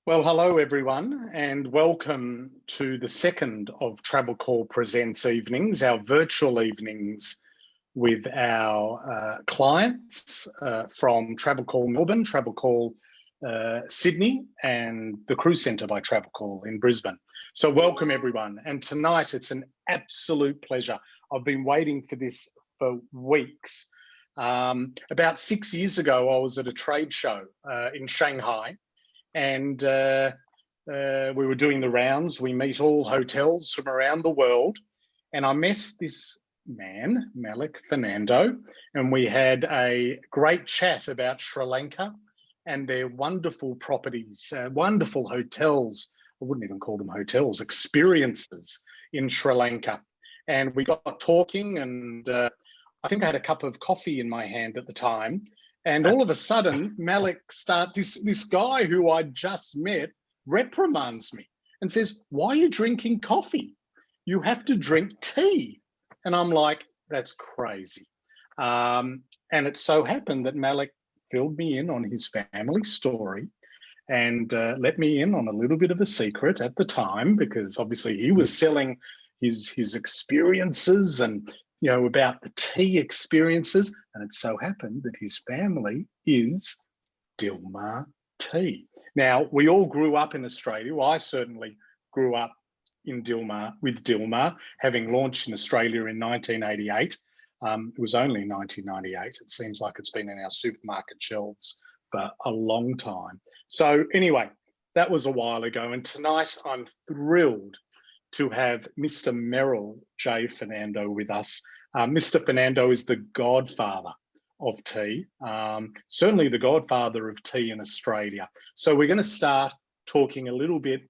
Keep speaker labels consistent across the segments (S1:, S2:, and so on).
S1: Well, hello everyone, and welcome to the second of Travel Call Presents evenings, our virtual evenings with our clients from Travel Call Melbourne, Travel Call Sydney, and the Cruise Centre by Travel Call in Brisbane. So welcome everyone, and tonight it's an absolute pleasure. I've been waiting for this for weeks. About 6 years ago, I was at a trade show in Shanghai, and we were doing the rounds. We meet all hotels from around the world, and I met this man, Malik, Fernando, and we had a great chat about Sri Lanka and their wonderful properties, wonderful hotels. I wouldn't even call them hotels, experiences in Sri Lanka. And we got talking, and I think I had a cup of coffee in my hand at the time. And all of a sudden, Malik this guy who I just met reprimands me and says, "Why are you drinking coffee? You have to drink tea." And I'm like, that's crazy. And it so happened that Malik filled me in on his family story and let me in on a little bit of a secret at the time, because obviously he was selling his experiences and about the tea experiences, and it so happened that his family is Dilmah Tea. Now, we all grew up in Australia. Well, I certainly grew up in Dilmah, with Dilmah, having launched in Australia in 1988. It was only 1998. It seems like it's been in our supermarket shelves for a long time. So anyway, that was a while ago, and tonight I'm thrilled to have Mr. Merrill J. Fernando with us. Mr. Fernando is the godfather of tea, certainly the godfather of tea in Australia. So we're going to start talking a little bit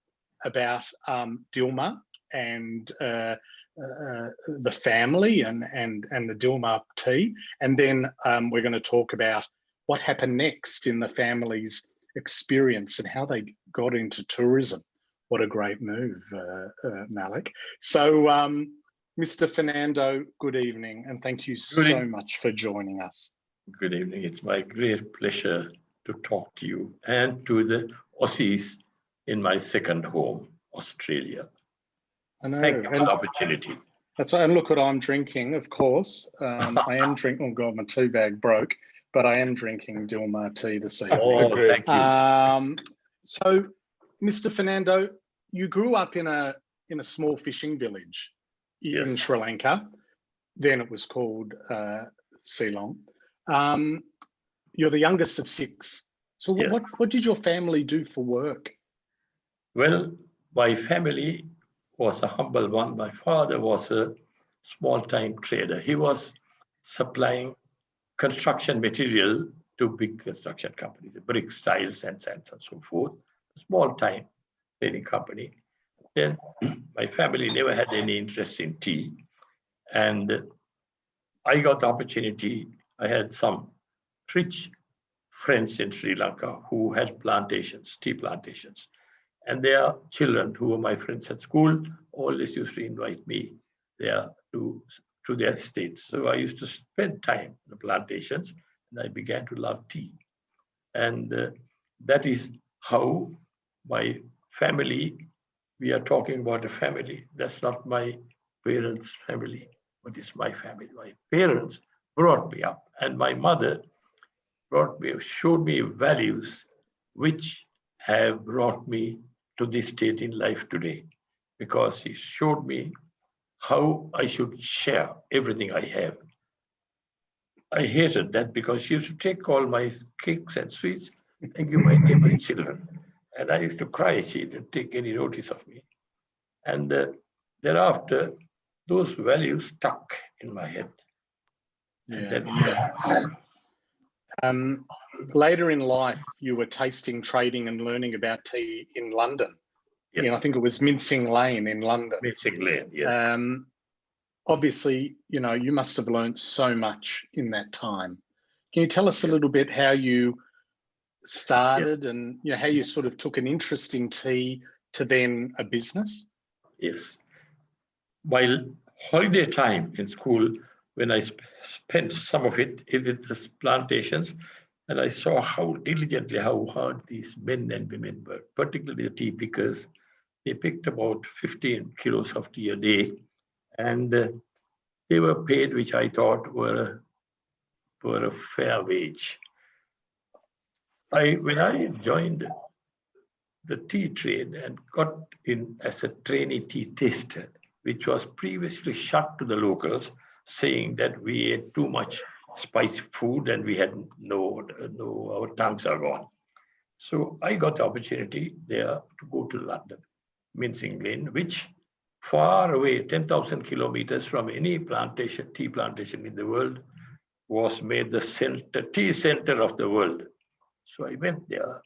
S1: about Dilmah and the family and the Dilmah tea. And then we're going to talk about what happened next in the family's experience and how they got into tourism. What a great move, Malik. So, Mr. Fernando, good evening, and thank you so much for joining us.
S2: Good evening. It's my great pleasure to talk to you and to the Aussies in my second home, Australia.
S1: I know.
S2: Thank you for the opportunity.
S1: And look what I'm drinking, of course. I am drinking, oh God, my tea bag broke, but I am drinking Dilmah tea this evening.
S2: Oh, thank you.
S1: So, Mr. Fernando, you grew up in a small fishing village in Sri Lanka. Then it was called Ceylon. You're the youngest of six. So what did your family do for work?
S2: Well, my family was a humble one. My father was a small-time trader. He was supplying construction material to big construction companies, bricks, tiles, and so forth. Small-time trading company. Then my family never had any interest in tea. And I got the opportunity. I had some rich friends in Sri Lanka who had plantations, tea plantations. And their children, who were my friends at school, always used to invite me there to their estates. So I used to spend time in the plantations, and I began to love tea. And that is how my family, we are talking about a family. That's not my parents' family, but it's my family. My parents brought me up, and my mother showed me values which have brought me to this state in life today, because she showed me how I should share everything I have. I hated that because she used to take all my cakes and sweets and give my neighbor's children. And I used to cry. She didn't take any notice of me. And thereafter, those values stuck in my head.
S1: Later in life, you were tasting, trading, and learning about tea in London.
S2: Yes.
S1: I think it was Mincing Lane in London.
S2: Mincing Lane, yes.
S1: Obviously, you must have learned so much in that time. Can you tell us a little bit how you started and how you sort of took an interest in tea to then a business?
S2: Yes. While holiday time in school, when I spent some of it in the plantations, And I saw how diligently, how hard these men and women worked, particularly the tea pickers. They picked about 15 kilos of tea a day, and they were paid, which I thought were a fair wage. When I joined the tea trade and got in as a trainee tea taster, which was previously shut to the locals, saying that we ate too much spicy food and we had our tongues are gone. So I got the opportunity there to go to London, Mincing Lane, which far away, 10,000 kilometers from any tea plantation in the world, was made the tea center of the world. So I went there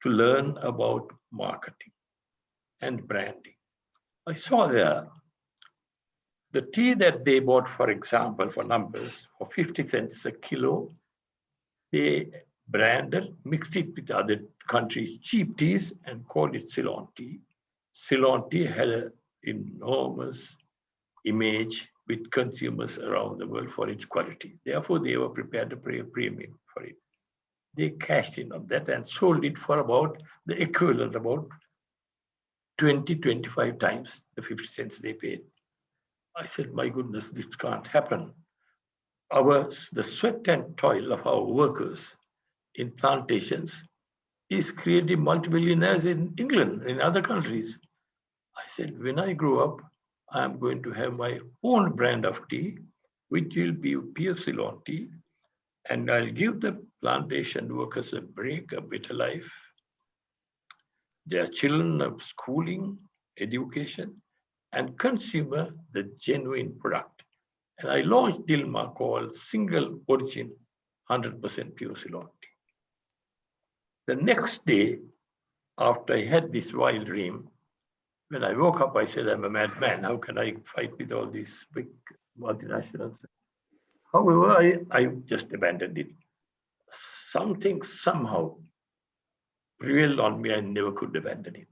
S2: to learn about marketing and branding. I saw there the tea that they bought, for example, for numbers, for 50 cents a kilo, they branded, mixed it with other countries' cheap teas and called it Ceylon tea. Ceylon tea had an enormous image with consumers around the world for its quality. Therefore, they were prepared to pay a premium for it. They cashed in on that and sold it for about the equivalent, about 20, 25 times the 50 cents they paid. I said, my goodness, this can't happen. The sweat and toil of our workers in plantations is creating multimillionaires in England, in other countries. I said, when I grow up, I'm going to have my own brand of tea, which will be pure Ceylon tea, and I'll give the plantation workers a break, a better life. Their children have schooling, education, and consumer the genuine product. And I launched Dilmah called Single Origin 100% Pure Ceylon tea. The next day, after I had this wild dream, when I woke up, I said, I'm a madman. How can I fight with all these big multinationals? However, I just abandoned it. Something somehow prevailed on me. I never could abandon it.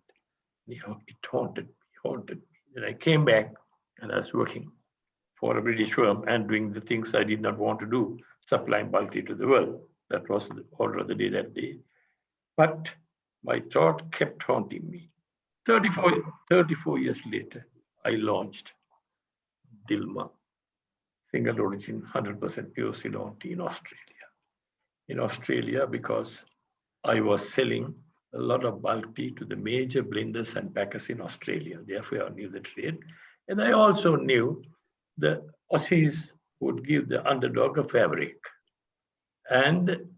S2: It haunted me. Then I came back and I was working for a British firm and doing the things I did not want to do, supplying bulk tea to the world. That was the order of the day that day. But my thought kept haunting me. 34 years later, I launched Dilmah, Single Origin 100% Pure Ceylon tea in Australia. In Australia, because I was selling a lot of bulk tea to the major blenders and packers in Australia. Therefore, I knew the trade. And I also knew the Aussies would give the underdog a fabric. And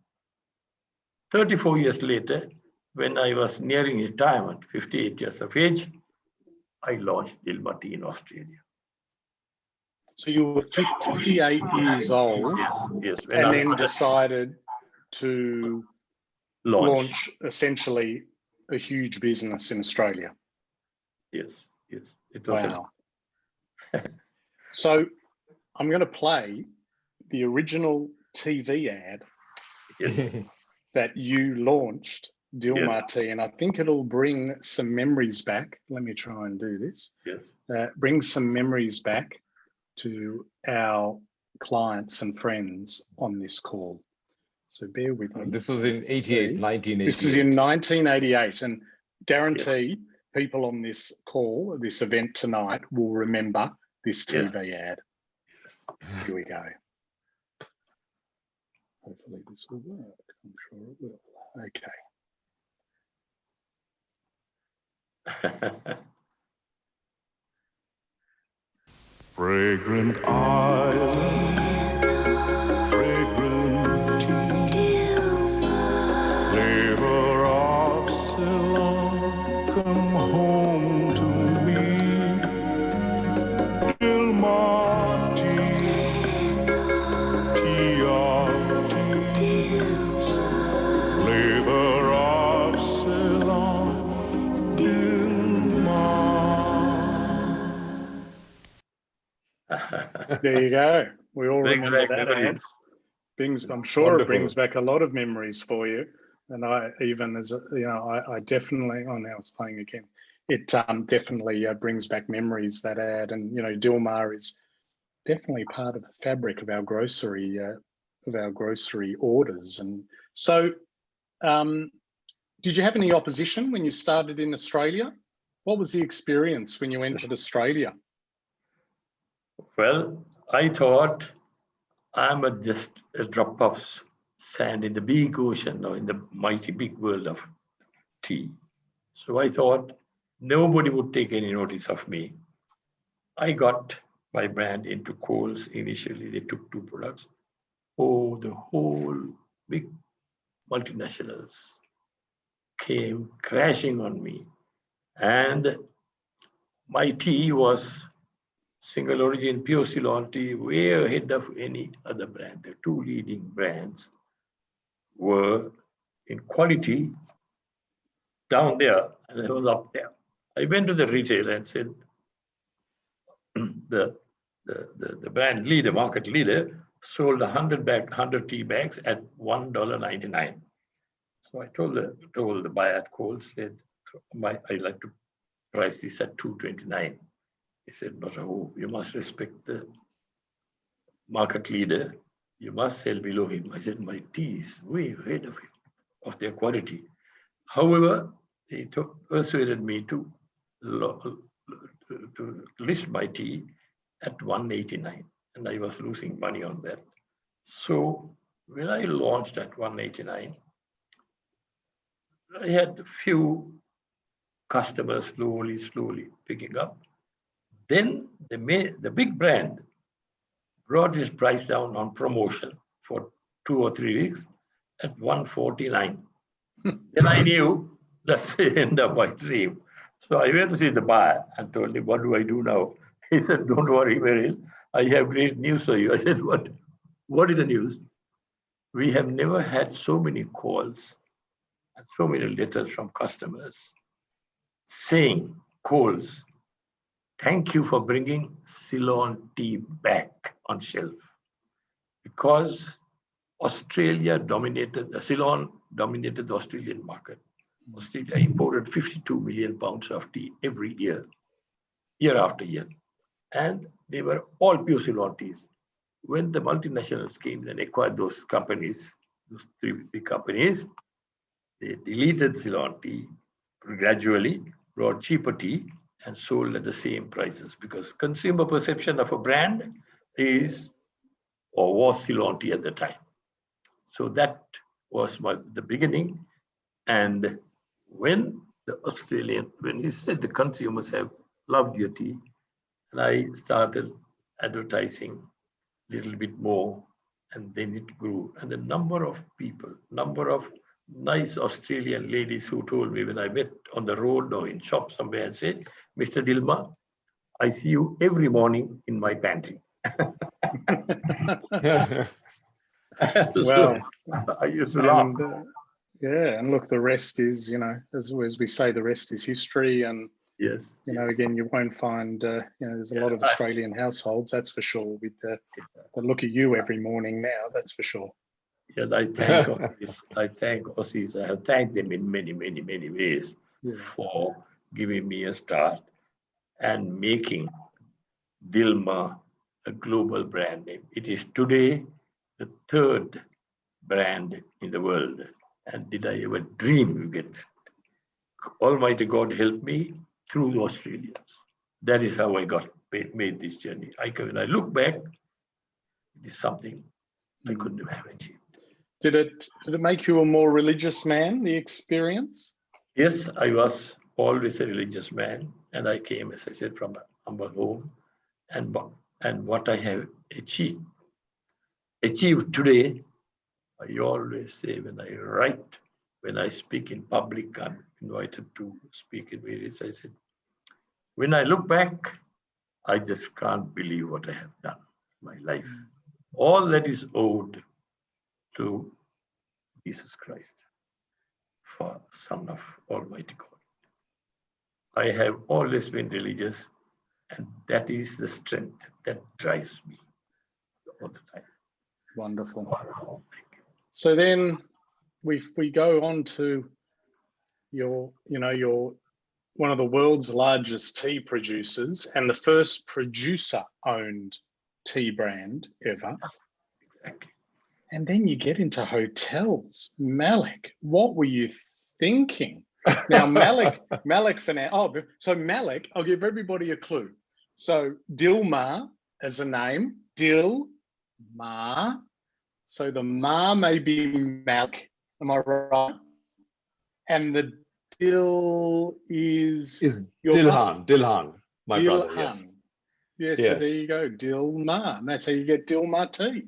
S2: 34 years later, when I was nearing retirement, 58 years of age, I launched Dilmah Tea in Australia.
S1: So you were 58 years old,
S2: yes,
S1: and then decided to launch essentially a huge business in Australia.
S2: Yes. It was
S1: wow. So I'm going to play the original TV ad that you launched Dilmah Tea, and I think it'll bring some memories back. Let me try and do this.
S2: Yes.
S1: Bring some memories back to our clients and friends on this call. So bear with me.
S3: This was in 1988.
S1: This is in 1988, and guarantee people on this call, this event tonight, will remember this TV ad. Here we go. Hopefully this will work. I'm sure it will. Okay.
S4: Fragrant island, fragrant tea, flavor of Ceylon, come home to me. Dilmah tea, tea of teas, flavor of Ceylon, Dilmah.
S1: There you go. We all remember that ad. I'm sure it brings back a lot of memories for you. And I even as I definitely. Oh, now it's playing again. It definitely brings back memories, that ad. And Dilmah is definitely part of the fabric of our grocery orders, and So did you have any opposition when you started in Australia? What was the experience when you entered Australia?
S2: Well, I thought I'm just a drop of sand in the big ocean or in the mighty big world of tea. So I thought nobody would take any notice of me. I got my brand into Coles initially. They took 2 products. Oh, the whole big multinationals came crashing on me. And my tea was single origin pure Ceylon tea, way ahead of any other brand. The 2 leading brands were in quality down there, and I was up there. I went to the retailer and said, the brand leader, market leader, sold 100 tea bags at $1.99. So I told the buyer at Coles, said, I'd like to price this at $2.29. He said, but oh, you must respect the market leader. You must sell below him. I said, my tea is way ahead of him, of their quality. However, they persuaded me to list my tea at $1.89, and I was losing money on that. So when I launched at $1.89, I had a few customers slowly picking up. Then the big brand brought his price down on promotion for 2 or 3 weeks at $1.49. Then I knew that's the end of my dream. So I went to see the buyer and told him, what do I do now? He said, don't worry, Merrill, I have great news for you. I said, what is the news? We have never had so many calls and so many letters from customers saying, Coles, thank you for bringing Ceylon tea back on shelf. Because Ceylon dominated the Australian market. Australia imported 52 million pounds of tea every year, year after year. And they were all pure Ceylon teas. When the multinationals came and acquired those companies, those 3 big companies, they deleted Ceylon tea, gradually brought cheaper tea and sold at the same prices, because consumer perception of a brand is or was Ceylon tea at the time. So that was the beginning. And when he said the consumers have loved your tea, and I started advertising a little bit more, and then it grew. And the number of nice Australian ladies who told me when I met on the road or in shop somewhere and said, Mr. Dilmah, I see you every morning in my pantry.
S1: Well,
S2: I used to laugh.
S1: Yeah, and look, the rest is, as we say, the rest is history. And
S2: yes,
S1: again, you won't find, there's a lot of Australian households, that's for sure, with the look at you every morning now, that's for sure.
S2: Yeah, I thank Aussies. I have thanked them in many ways for giving me a start and making Dilmah a global brand name. It is today the 3rd brand in the world. And did I ever dream you get that? Almighty God helped me through the Australians. That is how I made this journey. When I look back, it is something I could never have achieved. Did
S1: it make you a more religious man, the experience?
S2: Yes, I was always a religious man, and I came, as I said, from a humble home. And what I have achieved today, I always say when I write, when I speak in public, I'm invited to speak in various, I said, when I look back, I just can't believe what I have done in my life. All that is owed to Jesus Christ, Son of Almighty God. I have always been religious, and that is the strength that drives me all the time.
S1: Wonderful. Thank you. So then we go on to your one of the world's largest tea producers and the first producer-owned tea brand ever.
S2: Exactly.
S1: And then you get into hotels. Malik, what were you thinking? Now, Malik Fernando. Oh, so Malik, I'll give everybody a clue. So Dilmah as a name, Dilmah. So the Ma may be Malik. Am I right? And the Dil is your
S3: Dilhan, my brother. Yes.
S1: Yes. So there you go, Dilmah. And that's how you get Dilmah tea.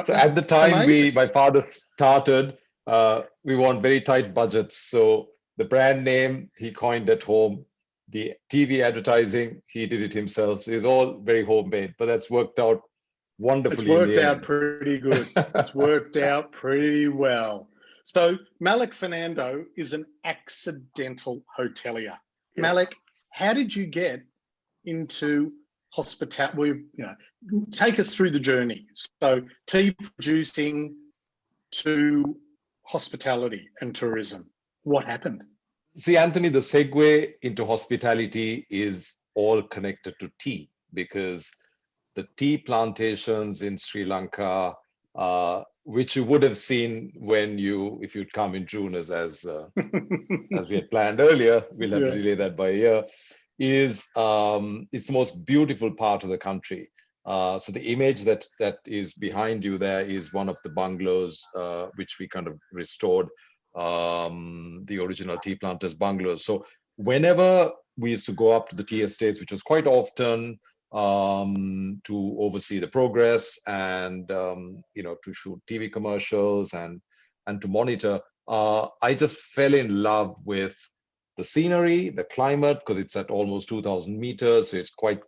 S3: So at the time my father started, we want very tight budgets. So the brand name he coined at home, the TV advertising, he did it himself. It's all very homemade, but that's worked out wonderfully.
S1: It's worked out pretty good. It's worked out pretty well. So Malik Fernando is an accidental hotelier. Yes. Malik, how did you get into hospitality? Take us through the journey. So tea producing to hospitality and tourism. What happened?
S3: See, Anthony, the segue into hospitality is all connected to tea, because the tea plantations in Sri Lanka, which you would have seen if you'd come in June, as we had planned earlier, we'll have to delay that by a year, is it's the most beautiful part of the country. So the image that is behind you there is one of the bungalows, which we kind of restored, the original tea planters bungalows. So whenever we used to go up to the tea estates, which was quite often, to oversee the progress and to shoot TV commercials and to monitor, I just fell in love with the scenery, the climate, because it's at almost 2,000 meters, so it's quite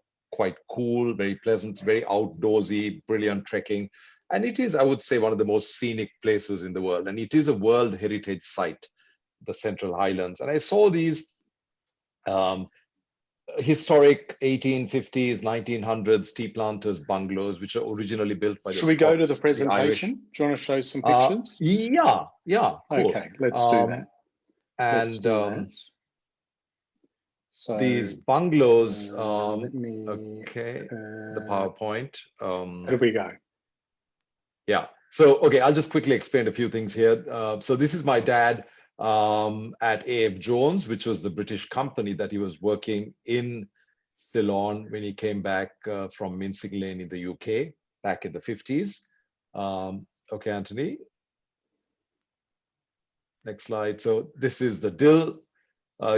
S3: cool, very pleasant, very outdoorsy, brilliant trekking. And it is, I would say, one of the most scenic places in the world. And it is a World Heritage Site, the Central Highlands. And I saw these historic 1850s, 1900s tea planters bungalows, which are originally built by the
S1: Should we
S3: Scots,
S1: go to the presentation? Do you want to show some pictures?
S3: Yeah, cool.
S1: Okay, let's do that.
S3: And so these bungalows, the PowerPoint.
S1: Here we go.
S3: Yeah. So, okay, I'll just quickly explain a few things here. So this is my dad at A.F. Jones, which was the British company that he was working in Ceylon when he came back from Mincing Lane in the UK back in the 50s. Okay, Anthony. Next slide. So this is the dill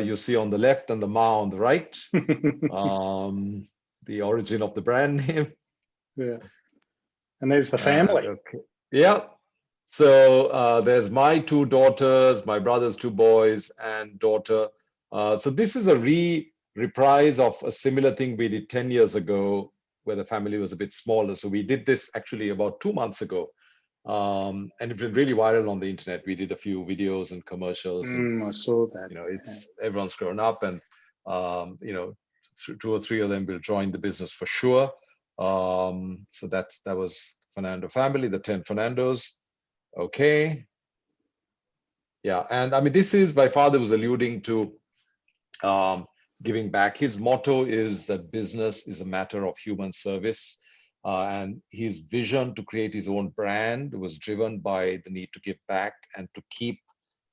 S3: you see on the left and the Ma on the right. The origin of the brand name.
S1: Yeah. And there's the family.
S3: Okay. Yeah. So there's my two daughters, my brother's two boys and daughter. So this is a reprise of a similar thing we did 10 years ago, where the family was a bit smaller. So we did this actually about 2 months ago. And it's been really viral on the internet. We did a few videos and commercials.
S1: I saw that.
S3: Everyone's grown up, and 2 or 3 of them will join the business for sure. So that was Fernando family, the 10 Fernandos. Okay. Yeah, and I mean, this is, my father was alluding to giving back. His motto is that business is a matter of human service. And his vision to create his own brand was driven by the need to give back and to keep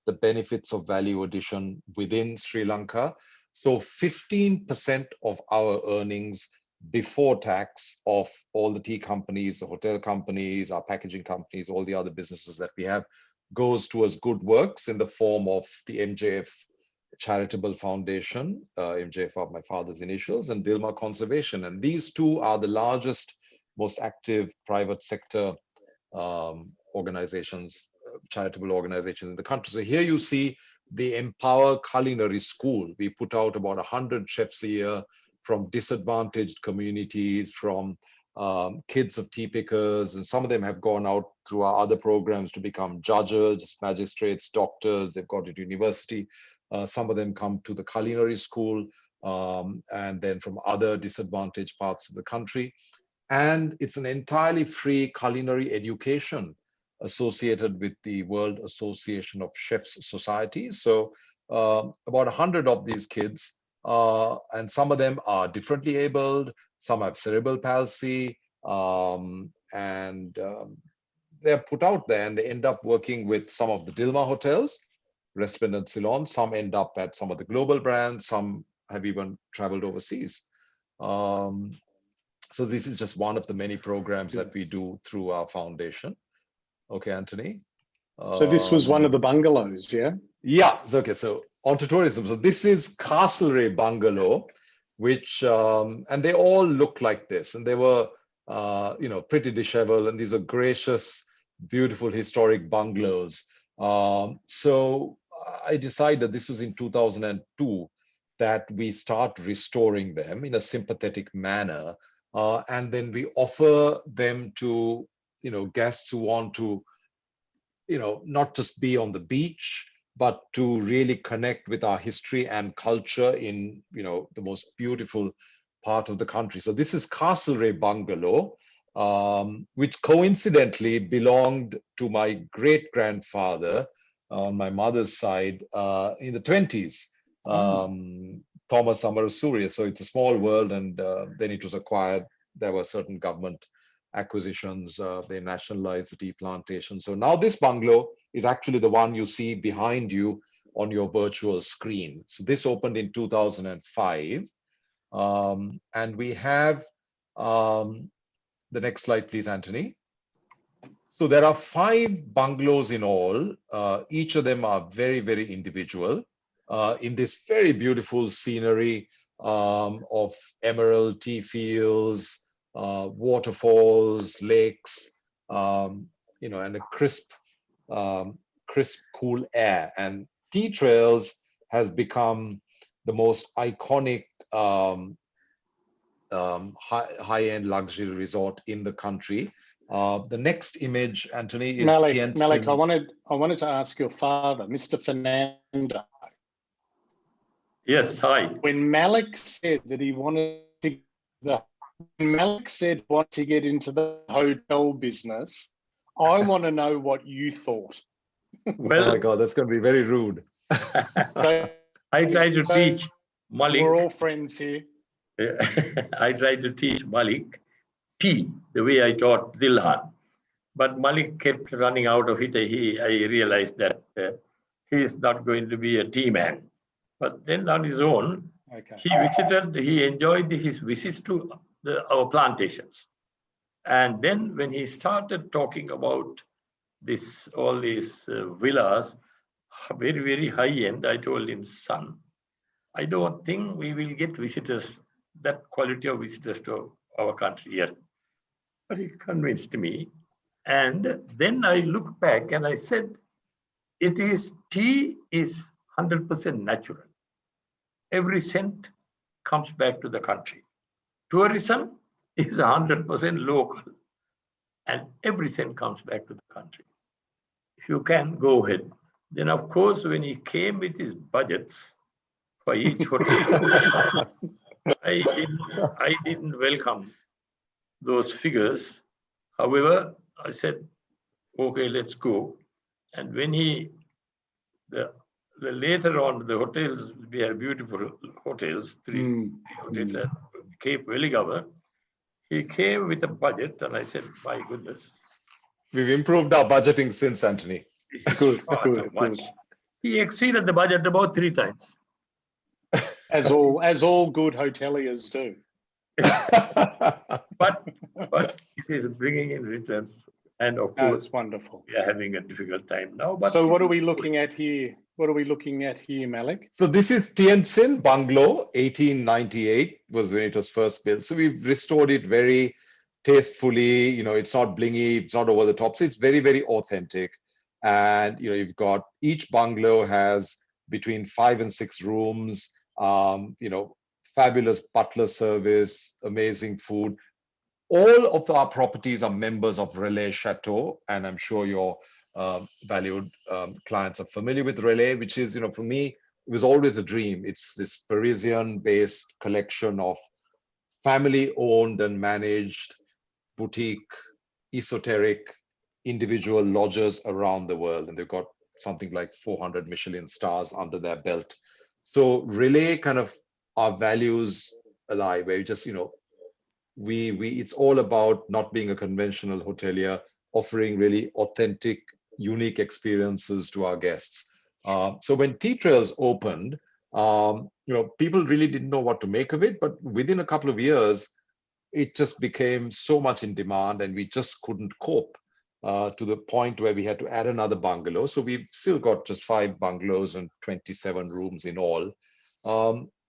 S3: the benefits of value addition within Sri Lanka. So 15% of our earnings before tax of all the tea companies, the hotel companies, our packaging companies, all the other businesses that we have, goes towards good works in the form of the MJF Charitable Foundation, MJF are my father's initials, and Dilmah Conservation. And these two are the largest, most active private sector organizations, charitable organizations in the country. So here you see the Empower Culinary School. We put out about 100 chefs a year from disadvantaged communities, from kids of tea pickers, and some of them have gone out through our other programs to become judges, magistrates, doctors. They've gone to university. Some of them come to the culinary school, and then from other disadvantaged parts of the country. And it's an entirely free culinary education associated with the World Association of Chefs Society. So about 100 of these kids, and some of them are differently abled, some have cerebral palsy, and they're put out there and they end up working with some of the Dilmah hotels, Resplendent Ceylon. Some end up at some of the global brands. Some have even traveled overseas. So this is just one of the many programs that we do through our foundation. Okay, Anthony.
S1: So this was one of the bungalows, yeah?
S3: Yeah, okay, so onto tourism. So this is Castlereagh Bungalow, which, and they all look like this, and they were, pretty disheveled, and these are gracious, beautiful, historic bungalows. So I decided, this was in 2002, that we start restoring them in a sympathetic manner, and then we offer them to, guests who want to, not just be on the beach, but to really connect with our history and culture in, the most beautiful part of the country. So this is Castlereagh Bungalow, which coincidentally belonged to my great-grandfather on my mother's side in the 20s, Thomas Amarasuriya. So it's a small world, and then it was acquired. There were certain government acquisitions, they nationalized the tea plantation. So now this bungalow is actually the one you see behind you on your virtual screen. So this opened in 2005. And we have, the next slide, please, Anthony. So there are 5 bungalows in all. Each of them are very, very individual in this very beautiful scenery of emerald tea fields, waterfalls, lakes, and a crisp, cool air. And Tea Trails has become the most iconic high-end luxury resort in the country. The next image, Anthony, is
S1: Malik, I wanted to ask your father, Mr. Fernando.
S2: Yes, hi.
S1: When Malik said that he wanted to get into the hotel business, I want to know what you thought.
S2: Well,
S3: oh my God, that's going to be very rude.
S2: I try to teach Malik.
S1: We're all friends here.
S2: I try to teach Malik tea the way I taught Dilhan. But Malik kept running out of it. I realized that he is not going to be a tea man. But then on his own, he enjoyed his visits to our plantations. And then when he started talking about all these villas, very, very high end, I told him, son, I don't think we will get visitors, that quality of visitors to our country yet. But he convinced me. And then I looked back and I said, tea is 100% natural. Every cent comes back to the country. Tourism is 100% local, and every cent comes back to the country. If you can, go ahead. Then, of course, when he came with his budgets for each hotel, I didn't welcome those figures. However, I said, okay, let's go. And when later on, the hotels, we have beautiful hotels, three hotels at Cape Weligama. He came with a budget, and I said, my goodness.
S3: We've improved our budgeting since, Anthony.
S1: Good.
S2: He exceeded the budget about 3 times.
S1: As all good hoteliers do.
S2: but it is bringing in returns. And of course,
S1: it's wonderful.
S2: We are having a difficult time now. But
S1: so what are we looking at here? What are we looking at here, Malik?
S3: So this is Tientsin Bungalow, 1898 was when it was first built. So we've restored it very tastefully. It's not blingy, it's not over the top. So it's very, very authentic. And you've got, each bungalow has between 5 and 6 rooms. Fabulous butler service, amazing food. All of our properties are members of Relais Chateaux, and I'm sure your valued clients are familiar with Relais, which is, for me, it was always a dream. It's this Parisian-based collection of family-owned and managed boutique, esoteric, individual lodges around the world, and they've got something like 400 Michelin stars under their belt. So Relais kind of our values alive, where we just, it's all about not being a conventional hotelier, offering really authentic, unique experiences to our guests. So when Tea Trails opened, people really didn't know what to make of it, but within a couple of years, it just became so much in demand and we just couldn't cope to the point where we had to add another bungalow. So we've still got just 5 bungalows and 27 rooms in all.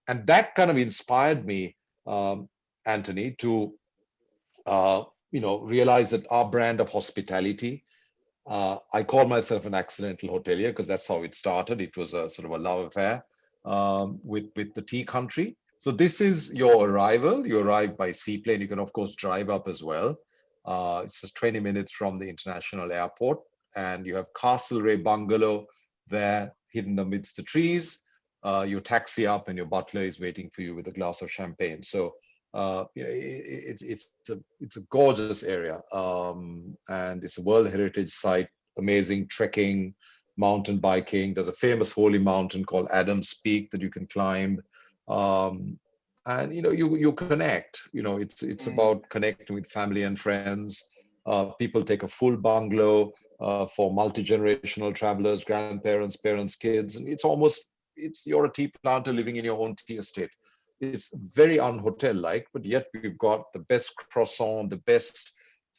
S3: And that kind of inspired me, Anthony, to realize that our brand of hospitality, I call myself an accidental hotelier because that's how it started. It was a sort of a love affair with the tea country. So this is your arrival. You arrive by seaplane. You can, of course, drive up as well. It's just 20 minutes from the international airport. And you have Castlereagh Bungalow there hidden amidst the trees. You taxi up and your butler is waiting for you with a glass of champagne. So it's a gorgeous area, and it's a World Heritage Site. Amazing trekking, mountain biking. There's a famous holy mountain called Adam's Peak that you can climb, and you connect. It's about connecting with family and friends. People take a full bungalow for multi-generational travelers, grandparents, parents, kids, and you're a tea planter living in your own tea estate. It's very unhotel-like, but yet we've got the best croissant, the best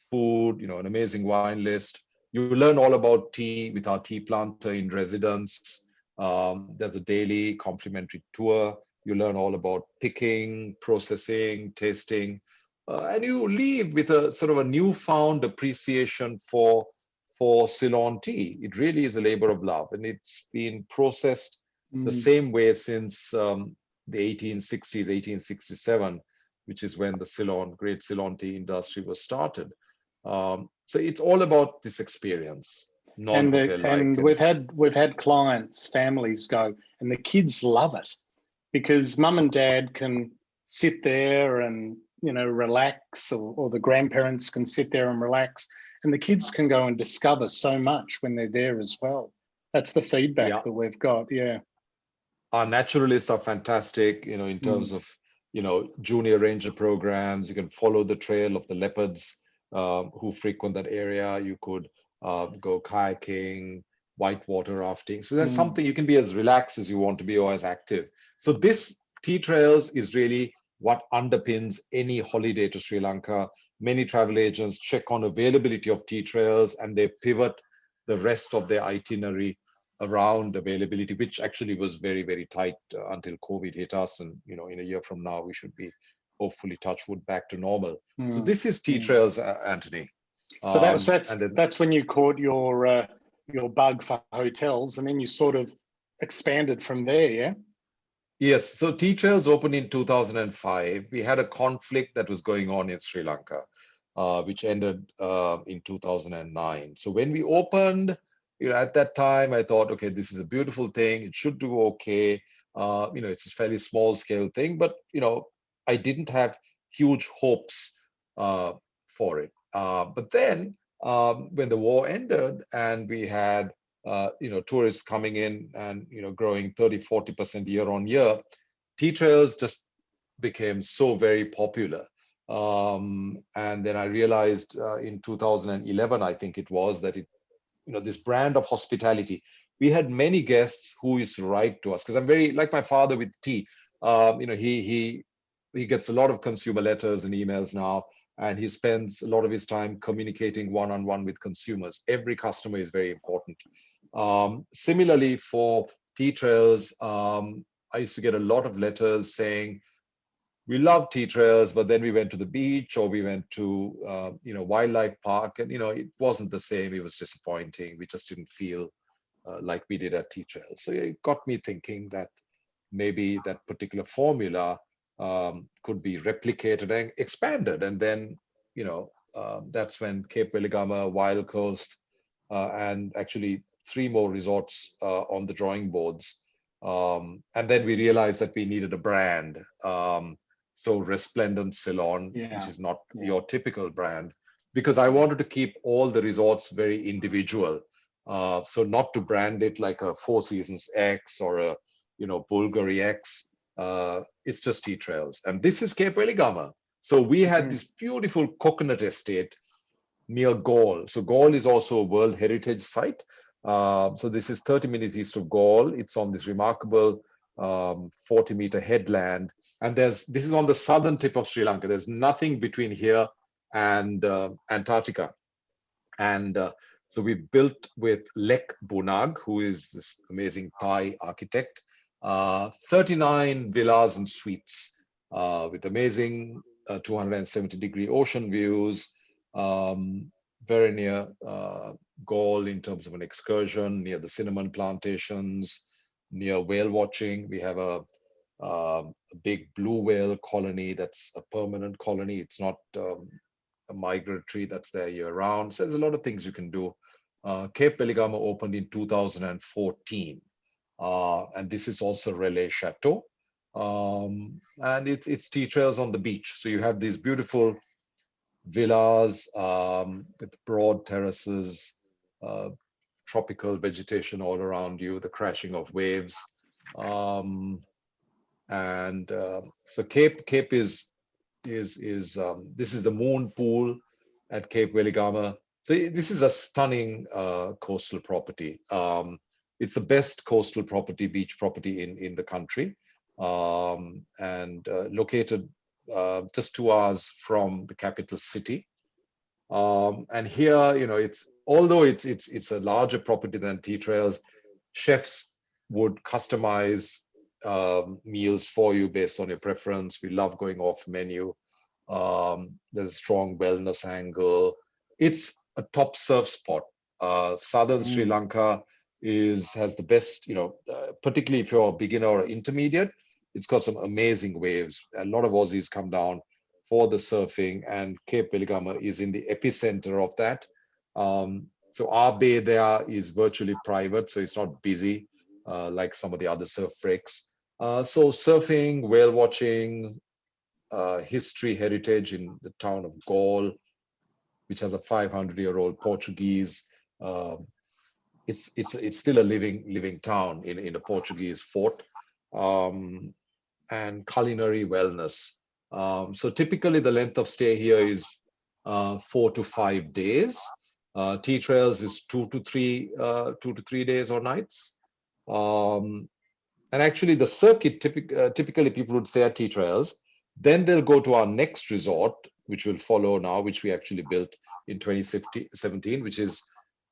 S3: food, an amazing wine list. You learn all about tea with our tea planter in residence. There's a daily complimentary tour. You learn all about picking, processing, tasting, and you leave with a sort of a newfound appreciation for Ceylon tea. It really is a labor of love, and it's been processed the same way since the 1860s, 1867, which is when the great Ceylon tea industry was started. So it's all about this experience, non-hotel-like.
S1: And we've had clients, families go, and the kids love it because mum and dad can sit there and relax, or the grandparents can sit there and relax, and the kids can go and discover so much when they're there as well. That's the feedback that we've got. Yeah.
S3: Our naturalists are fantastic, in terms of, junior ranger programs. You can follow the trail of the leopards who frequent that area. You could go kayaking, whitewater rafting. So there's something, you can be as relaxed as you want to be or as active. So this Tea Trails is really what underpins any holiday to Sri Lanka. Many travel agents check on availability of Tea Trails and they pivot the rest of their itinerary around availability, which actually was very, very tight until COVID hit us. And, in a year from now, we should be hopefully, touch wood, back to normal. So this is Tea Trails, Anthony.
S1: So that's when you caught your bug for hotels, and then you sort of expanded from there, yeah?
S3: Yes. So Tea Trails opened in 2005. We had a conflict that was going on in Sri Lanka, which ended in 2009. So when we opened, at that time, I thought, okay, this is a beautiful thing. It should do okay. It's a fairly small scale thing, but, I didn't have huge hopes for it. But then when the war ended and we had, tourists coming in and, growing 30-40% year on year, Tea Trails just became so very popular. And then I realized in 2011, I think it was, that this brand of hospitality. We had many guests who used to write to us, because I'm very like my father with tea. He gets a lot of consumer letters and emails now, and he spends a lot of his time communicating one-on-one with consumers. Every customer is very important. Similarly, for Tea Trails, I used to get a lot of letters saying, we love Tea Trails, but then we went to the beach or we went to, wildlife park, and, it wasn't the same. It was disappointing. We just didn't feel like we did at Tea Trails. So it got me thinking that maybe that particular formula could be replicated and expanded. And then, that's when Cape Weligama, Wild Coast, and actually 3 more resorts on the drawing boards. And then we realized that we needed a brand. So Resplendent Ceylon, which is not your typical brand, because I wanted to keep all the resorts very individual. So not to brand it like a Four Seasons X or a, Bulgari X. It's just Tea Trails. And this is Cape Weligama. So we had this beautiful coconut estate near Galle. So Galle is also a World Heritage Site. So this is 30 minutes east of Galle. It's on this remarkable 40-meter headland. And this is on the southern tip of Sri Lanka. There's nothing between here and Antarctica. And so we built with Lek Bunag, who is this amazing Thai architect, 39 villas and suites with amazing 270-degree ocean views, very near Galle in terms of an excursion, near the cinnamon plantations, near whale watching. We have a big blue whale colony that's a permanent colony. It's not a migratory that's there year round. So there's a lot of things you can do. Cape Weligama opened in 2014. And this is also Relais Chateaux. And it's tea trails on the beach. So you have these beautiful villas with broad terraces, tropical vegetation all around you, the crashing of waves. So Cape is this is the moon pool at Cape Weligama. So this is a stunning coastal property. It's the best coastal property, beach property in the country, and located just 2 hours from the capital city. And here, you know, although it's a larger property than tea trails, chefs would customize meals for you based on your preference. We love going off menu. There's a strong wellness angle. It's a top surf spot. Southern Sri Lanka has the best, you know, particularly if you're a beginner or intermediate, it's got some amazing waves. A lot of Aussies come down for the surfing, and Cape Weligama is in the epicenter of that. So our bay there is virtually private, so it's not busy like some of the other surf breaks. So surfing, whale watching, history, heritage in the town of Galle, which has a 500-year-old Portuguese. It's still a living town in a Portuguese fort, and culinary wellness. So typically the length of stay here is 4 to 5 days. Tea trails is 2 to 3 days or nights. And actually the circuit, typically people would stay at tea trails. Then they'll go to our next resort, which will follow now, which we actually built in 2017, which is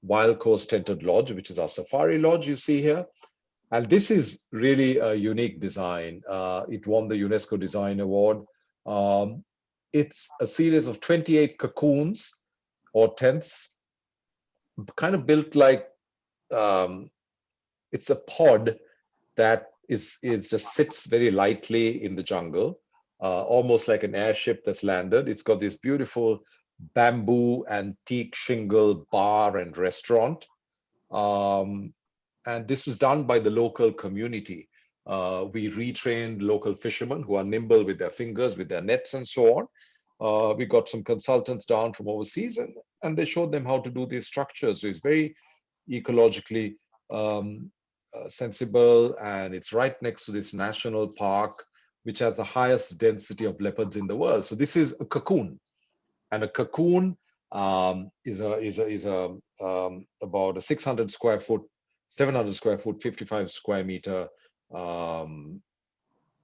S3: Wild Coast Tented Lodge, which is our safari lodge you see here. And this is really a unique design. It won the UNESCO Design Award. It's a series of 28 cocoons or tents, kind of built like, it's a pod that is just sits very lightly in the jungle, almost like an airship that's landed. It's got this beautiful bamboo and teak shingle bar and restaurant. And this was done by the local community. We retrained local fishermen who are nimble with their fingers, with their nets and so on. We got some consultants down from overseas, and they showed them how to do these structures. So it's very ecologically sensible, and it's right next to this national park, which has the highest density of leopards in the world. So this is a cocoon, and a cocoon is about a 600 square foot, 700 square foot, 55 square meter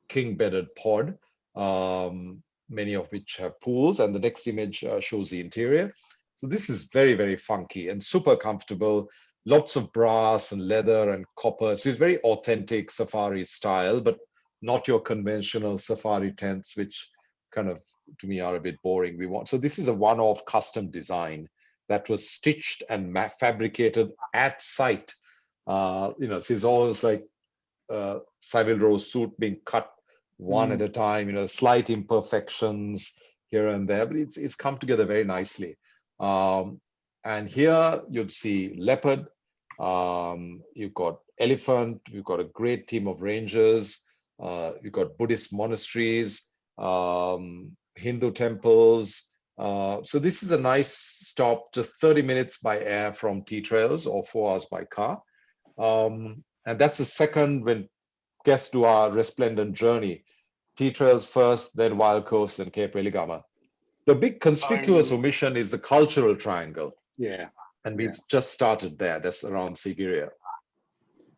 S3: king bedded pod, many of which have pools. And the next image shows the interior. So this is very, very funky and super comfortable. Lots of brass and leather and copper. So it's very authentic safari style, but not your conventional safari tents, which kind of, to me, are a bit boring. So this is a one-off custom design that was stitched and fabricated at site. So it's almost like Savile Row's suit being cut one at a time, slight imperfections here and there, but it's come together very nicely. And here you'd see leopard, you've got elephant, you've got a great team of rangers, you've got Buddhist monasteries, Hindu temples. So this is a nice stop, just 30 minutes by air from tea trails or 4 hours by car. And that's the second when guests do our resplendent journey. Tea trails first, then Wild Coast, then Cape Weligama. The big conspicuous omission is the cultural triangle.
S1: Yeah.
S3: And we've just started there. That's around Sigiriya.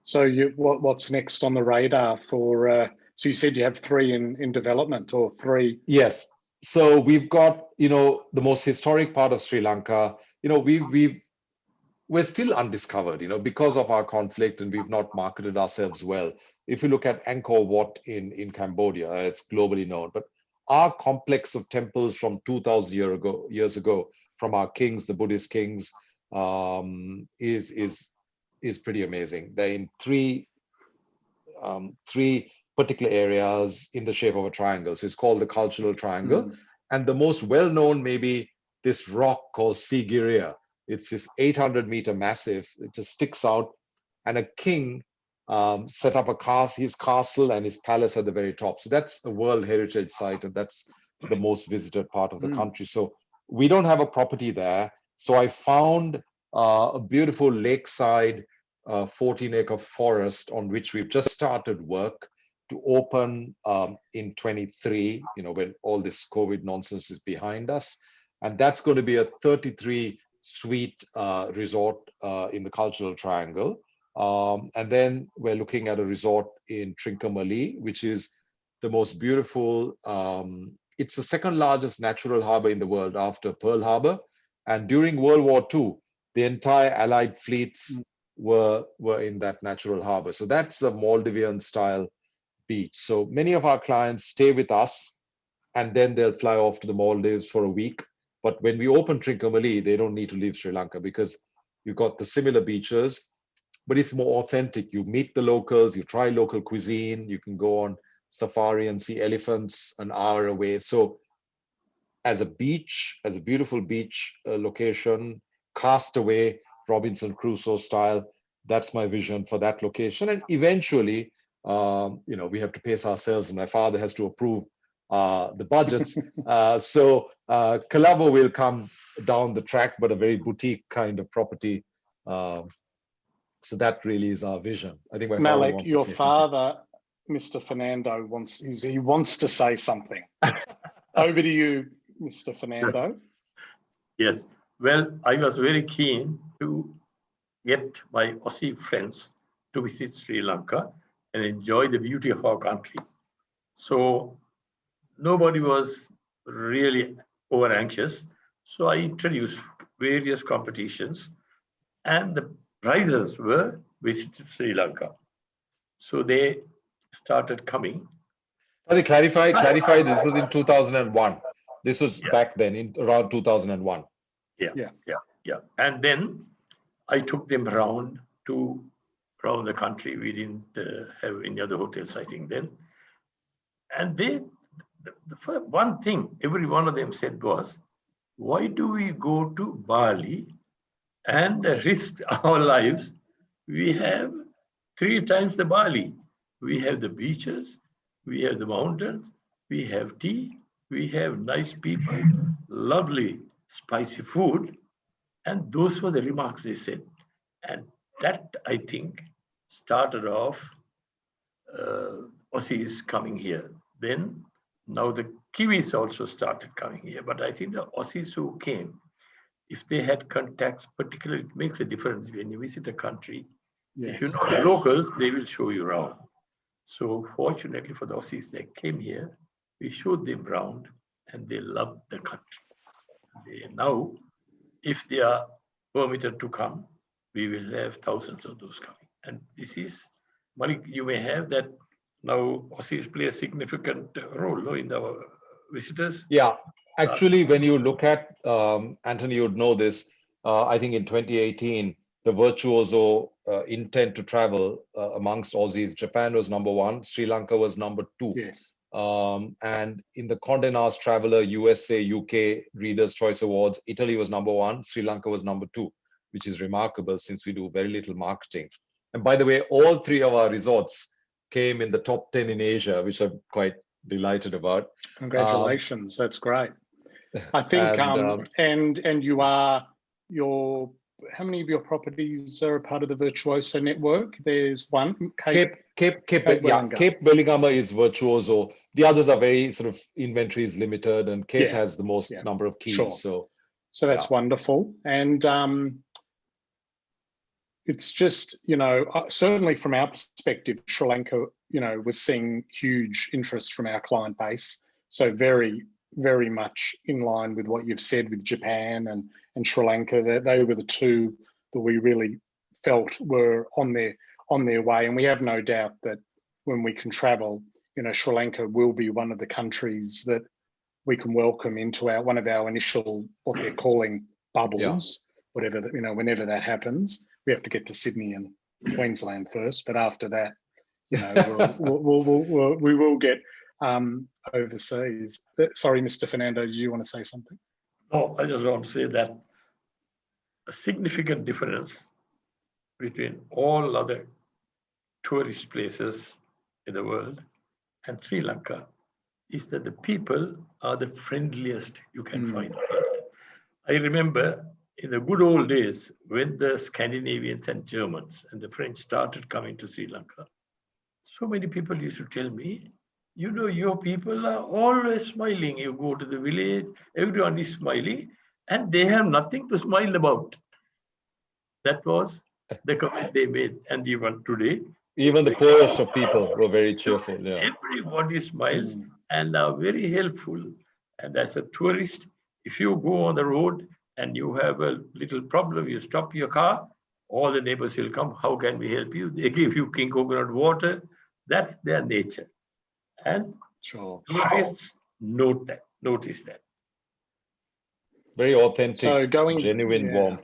S1: So what's next on the radar for, so you said you have 3 in development, or 3?
S3: Yes. So we've got, the most historic part of Sri Lanka. We're still undiscovered, because of our conflict, and we've not marketed ourselves well. If you look at Angkor Wat in Cambodia, it's globally known. But our complex of temples from 2,000 years ago, from our kings, the Buddhist kings, is pretty amazing. They're in three particular areas in the shape of a triangle. So it's called the cultural triangle. And the most well-known, maybe, this rock called Sigiriya. It's this 800-meter massive. It just sticks out. And a king set up his castle and his palace at the very top. So that's a World Heritage Site, and that's the most visited part of the country. So we don't have a property there. So I found a beautiful lakeside 14-acre forest on which we've just started work to open in 23, when all this COVID nonsense is behind us. And that's going to be a 33-suite resort in the cultural triangle. And then we're looking at a resort in Trincomalee, which is the most beautiful. It's the second largest natural harbor in the world after Pearl Harbor. And during World War II, the entire Allied fleets were in that natural harbor. So that's a Maldivian style beach. So many of our clients stay with us, and then they'll fly off to the Maldives for a week. But when we open Trincomalee, they don't need to leave Sri Lanka, because you've got the similar beaches, but it's more authentic. You meet the locals, you try local cuisine, you can go on safari and see elephants an hour away. So as a beach, as a beautiful beach location, Castaway, Robinson Crusoe style, that's my vision for that location. And eventually, we have to pace ourselves, and my father has to approve the budgets. So Colombo will come down the track, but a very boutique kind of property. So that really is our vision. I think my
S1: Malik,
S3: father wants
S1: your
S3: to say
S1: father, Mr. Fernando, wants to say something. Over to you, Mr. Fernando.
S2: Yes. Well, I was very keen to get my Aussie friends to visit Sri Lanka and enjoy the beauty of our country. So nobody was really over anxious. So I introduced various competitions, and the prizes were visit Sri Lanka. So they started coming.
S3: clarify, this was in 2001. This was back then, in around 2001.
S2: Yeah. And then I took them around the country. We didn't have any other hotels, I think, then. And the first one thing every one of them said was, why do we go to Bali and risk our lives? We have 3 times the Bali. We have the beaches, we have the mountains, we have tea, we have nice people, lovely spicy food. And those were the remarks they said. And that, I think, started off Aussies coming here. Then, now the Kiwis also started coming here. But I think the Aussies who came, if they had contacts, particularly, it makes a difference when you visit a country. Yes. If you know the locals, they will show you around. So fortunately for the Aussies, they came here, we showed them around, and they loved the country. Now, if they are permitted to come, we will have thousands of those coming. And this is, Malik, you may have that now Aussies play a significant role in the visitors.
S3: Yeah, actually, when you look at, Anthony, you'd know this, I think in 2018, the virtuoso intent to travel amongst Aussies, Japan was #1, Sri Lanka was #2.
S1: Yes.
S3: And in the Condé Nast Traveler, USA, UK Reader's Choice Awards, Italy was #1, Sri Lanka was #2, which is remarkable since we do very little marketing. And by the way, all 3 of our resorts came in the top 10 in Asia, which I'm quite delighted about.
S1: Congratulations, that's great. I think, and your how many of your properties are a part of the Virtuoso network? There's one,
S3: Cape Weligama is Virtuoso. The others are very sort of inventory is limited, and Cape has the most number of keys.
S1: Sure. So that's wonderful. And it's just, you know, certainly from our perspective, Sri Lanka, you know, was seeing huge interest from our client base. So very, very much in line with what you've said with Japan and Sri Lanka. They were the two that we really felt were on their way. And we have no doubt that when we can travel, you know, Sri Lanka will be one of the countries that we can welcome into one of our initial, what they're calling bubbles, whatever, you know, whenever that happens. We have to get to Sydney and Queensland first, but after that, you know, we will get overseas. Sorry, Mr. Fernando, do you want to say something?
S2: No, I just want to say that a significant difference between all other tourist places in the world and Sri Lanka is that the people are the friendliest you can find on earth. I remember in the good old days when the Scandinavians and Germans and the French started coming to Sri Lanka, so many people used to tell me, you know, your people are always smiling. You go to the village, everyone is smiling, and they have nothing to smile about. That was the comment they made. And even today,
S3: even the poorest of people were very cheerful. Yeah.
S2: Everybody smiles and are very helpful. And as a tourist, if you go on the road and you have a little problem, you stop your car, all the neighbors will come. How can we help you? They give you king coconut water. That's their nature. And tourists notice that.
S3: Very authentic,
S1: so
S3: genuine warmth.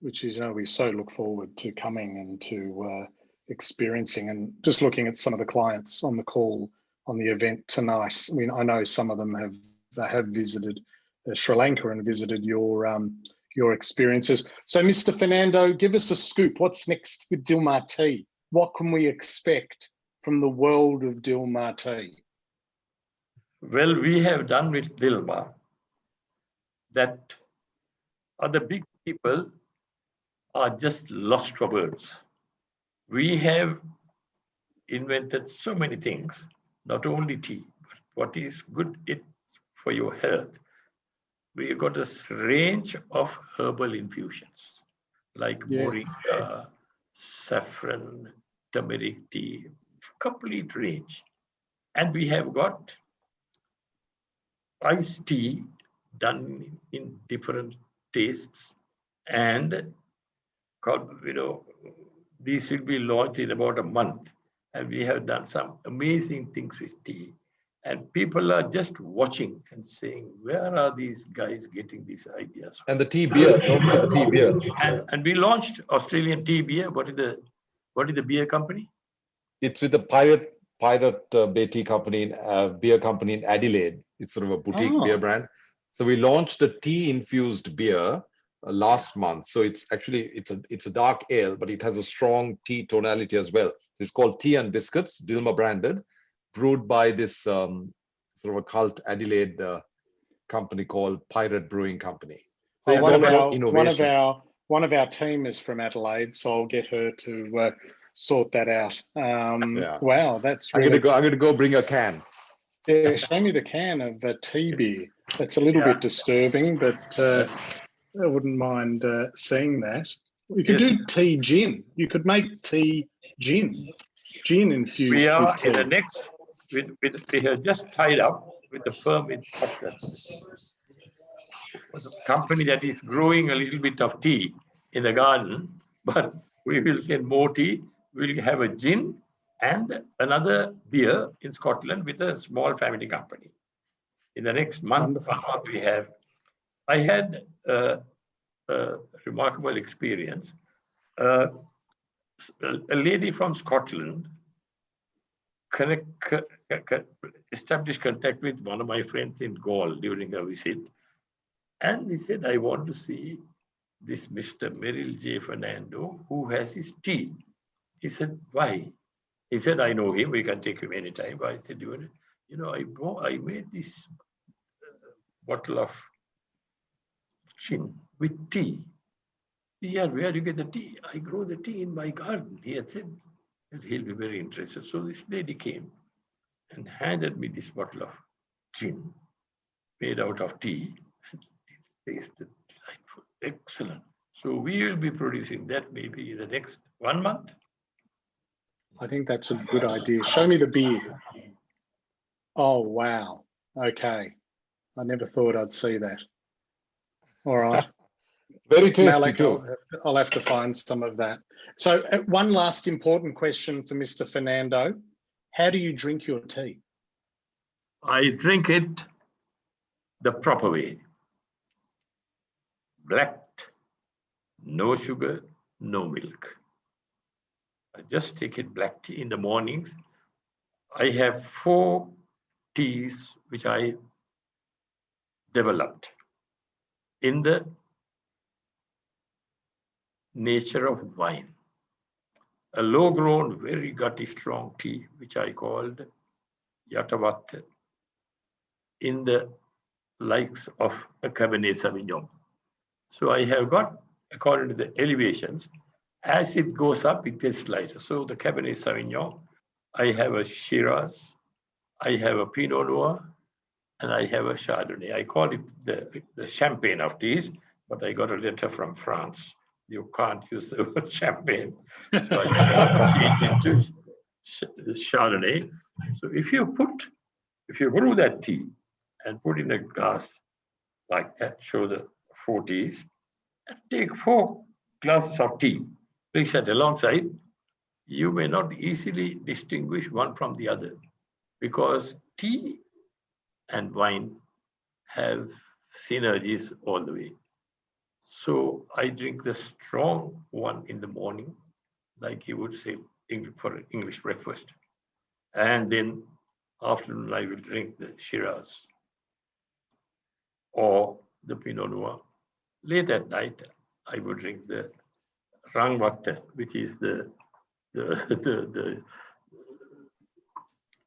S1: Which is, you know, we so look forward to coming and to experiencing, and just looking at some of the clients on the call on the event tonight. I mean, I know some of them have visited Sri Lanka and visited your experiences. So, Mr. Fernando, give us a scoop. What's next with Dilmah Tea? What can we expect from the world of Dilmah Tea?
S2: Well, we have done with Dilmah that other big people are just lost for words. We have invented so many things, not only tea, but what is good for your health. We got a range of herbal infusions like moringa, saffron, turmeric tea, complete range. And we have got iced tea done in different tastes, and you know, these will be launched in about a month. And we have done some amazing things with tea. And people are just watching and saying, where are these guys getting these ideas from?
S3: And the tea beer, don't forget the tea beer.
S2: And we launched Australian tea beer. What is the beer company?
S3: It's with the Pirate Bay Tea Company, beer company in Adelaide. It's sort of a boutique beer brand. So we launched a tea infused beer last month. So it's actually, it's a dark ale, but it has a strong tea tonality as well. So it's called Tea and Biscuits, Dilmah branded, brewed by this sort of a cult Adelaide company called Pirate Brewing Company. So
S1: one of our team is from Adelaide, so I'll get her to sort that out. Wow, that's really...
S3: I'm gonna go bring a can.
S1: Yeah, show me the can of tea beer. That's a little bit disturbing, but I wouldn't mind seeing that. You could do tea gin. You could make tea gin infused.
S2: We are
S1: with tea.
S2: in the next. We have just tied up with the firm in Scotland, a company that is growing a little bit of tea in the garden, but we will send more tea. We'll have a gin and another beer in Scotland with a small family company. In the next month, we have. I had a remarkable experience. A lady from Scotland established contact with one of my friends in Gaul during a visit. And he said, I want to see this Mr. Merrill J. Fernando, who has his tea. He said, why? He said, I know him, we can take him anytime. But I said, you know, I made this bottle of gin, with tea. Yeah, where do you get the tea? I grow the tea in my garden. He had said that he'll be very interested. So this lady came and handed me this bottle of gin made out of tea, and it tasted delightful, excellent. So we will be producing that maybe in the next 1 month.
S1: I think that's a good idea. Show me the beer. Oh, wow. Okay. I never thought I'd see that. All right.
S3: Very tasty
S1: Malik,
S3: too.
S1: I'll have to find some of that. So one last important question for Mr. Fernando. How do you drink your tea?
S2: I drink it the proper way. Black, no sugar, no milk. I just take it black tea in the mornings. I have 4 teas which I developed in the nature of wine. A low-grown, very gutty, strong tea, which I called Yatavat, in the likes of a Cabernet Sauvignon. So I have got, according to the elevations, as it goes up, it gets lighter. So the Cabernet Sauvignon, I have a Shiraz, I have a Pinot Noir, and I have a Chardonnay. I call it the champagne of teas, but I got a letter from France. You can't use the word champagne. So I changed it to Chardonnay. So if you brew that tea and put in a glass like that, show the 4 teas, and take 4 glasses of tea, place that alongside, you may not easily distinguish one from the other, because tea and wine have synergies all the way. So I drink the strong one in the morning, like you would say for an English breakfast. And then afternoon, I will drink the Shiraz or the Pinot Noir. Late at night, I would drink the Rangvat, which is the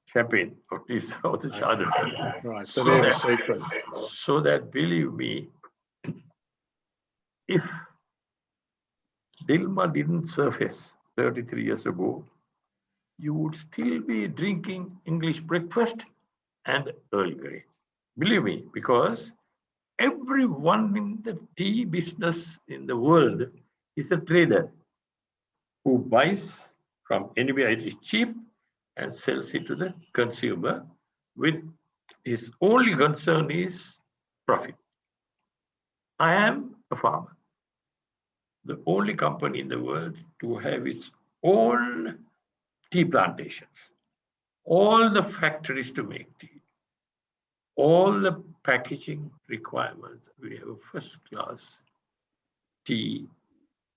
S2: champagne of this or the Chardonnay.
S1: Right, so they're the secrets.
S2: So that, believe me, if Dilmah didn't surface 33 years ago, you would still be drinking English breakfast and Earl Grey. Believe me, because everyone in the tea business in the world is a trader who buys from anywhere it is cheap and sells it to the consumer with his only concern is profit. I am a farmer. The only company in the world to have its own tea plantations, all the factories to make tea, all the packaging requirements. We have a first-class tea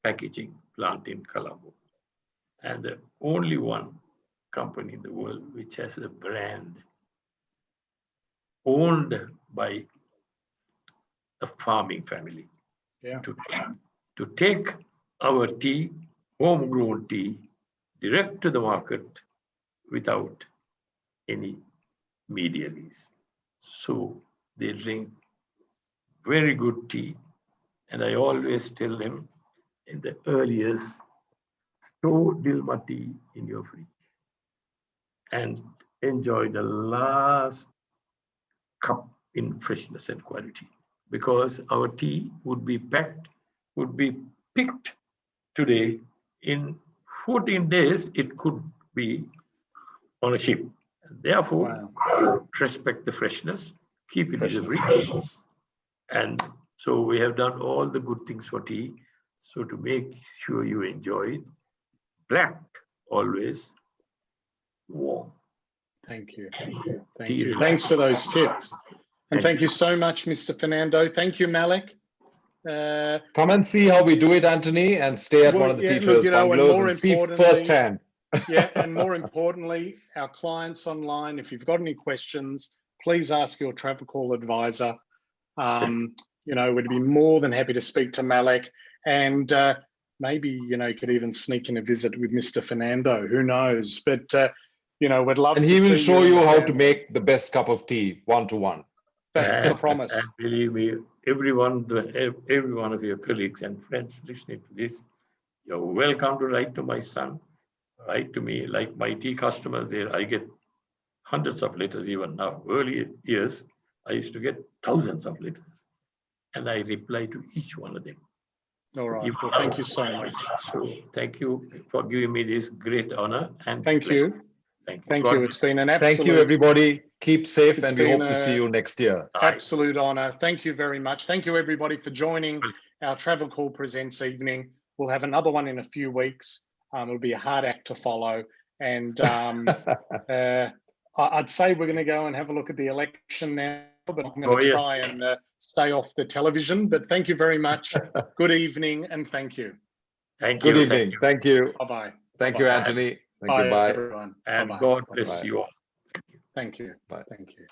S2: packaging plant in Colombo, and the only one company in the world which has a brand owned by a farming family.
S1: Yeah.
S2: To take our tea, homegrown tea, direct to the market without any mediaries. So they drink very good tea. And I always tell them in the early years, store Dilmah tea in your fridge and enjoy the last cup in freshness and quality, because our tea would be picked today. In 14 days, it could be on a ship. Therefore, respect the freshness, keep it in the fridge. And so we have done all the good things for tea. So to make sure you enjoy it, black always, warm.
S1: Thank you. Thank you. Thanks for those tips. And thank you so much, Mr. Fernando. Thank you, Malik.
S3: Come and see how we do it, Anthony, and stay at one of the tea trails bungalows and see firsthand.
S1: Yeah, and more importantly, our clients online, if you've got any questions, please ask your travel call advisor. You know, we'd be more than happy to speak to Malik, and maybe, you know, you could even sneak in a visit with Mr. Fernando, who knows, but you know, we'd love to see you.
S3: And he will show you how to make the best cup of tea, 1-to-1.
S1: That's a promise.
S2: And believe me, every one of your colleagues and friends listening to this, you're welcome to write to my son, write to me. Like my tea customers there, I get hundreds of letters even now. Early years, I used to get thousands of letters, and I reply to each one of them.
S1: All right. Well, thank you so much.
S2: So thank you for giving me this great honor and
S1: Thank
S2: blessing.
S1: you.
S2: Thank you.
S1: Thank
S2: God
S1: you. It's been an absolute,
S3: Thank you, everybody. Keep safe,
S1: It's
S3: and we
S1: been
S3: hope to see you next year.
S1: absolute honor. Thank you very much. Thank you, everybody, for joining our Travel Call Presents evening. We'll have another one in a few weeks. It'll be a hard act to follow. And I'd say we're going to go and have a look at the election now, but I'm going to try and stay off the television. But thank you very much. Good evening, and thank you.
S2: Thank you.
S3: Good evening. Thank you.
S1: Bye-bye.
S3: Thank you, Anthony. Thank you.
S1: Bye,
S3: Bye.
S1: everyone.
S2: And
S1: Bye-bye.
S2: God bless
S3: Bye.
S2: you all.
S1: Thank you.
S3: Bye.
S1: Thank you.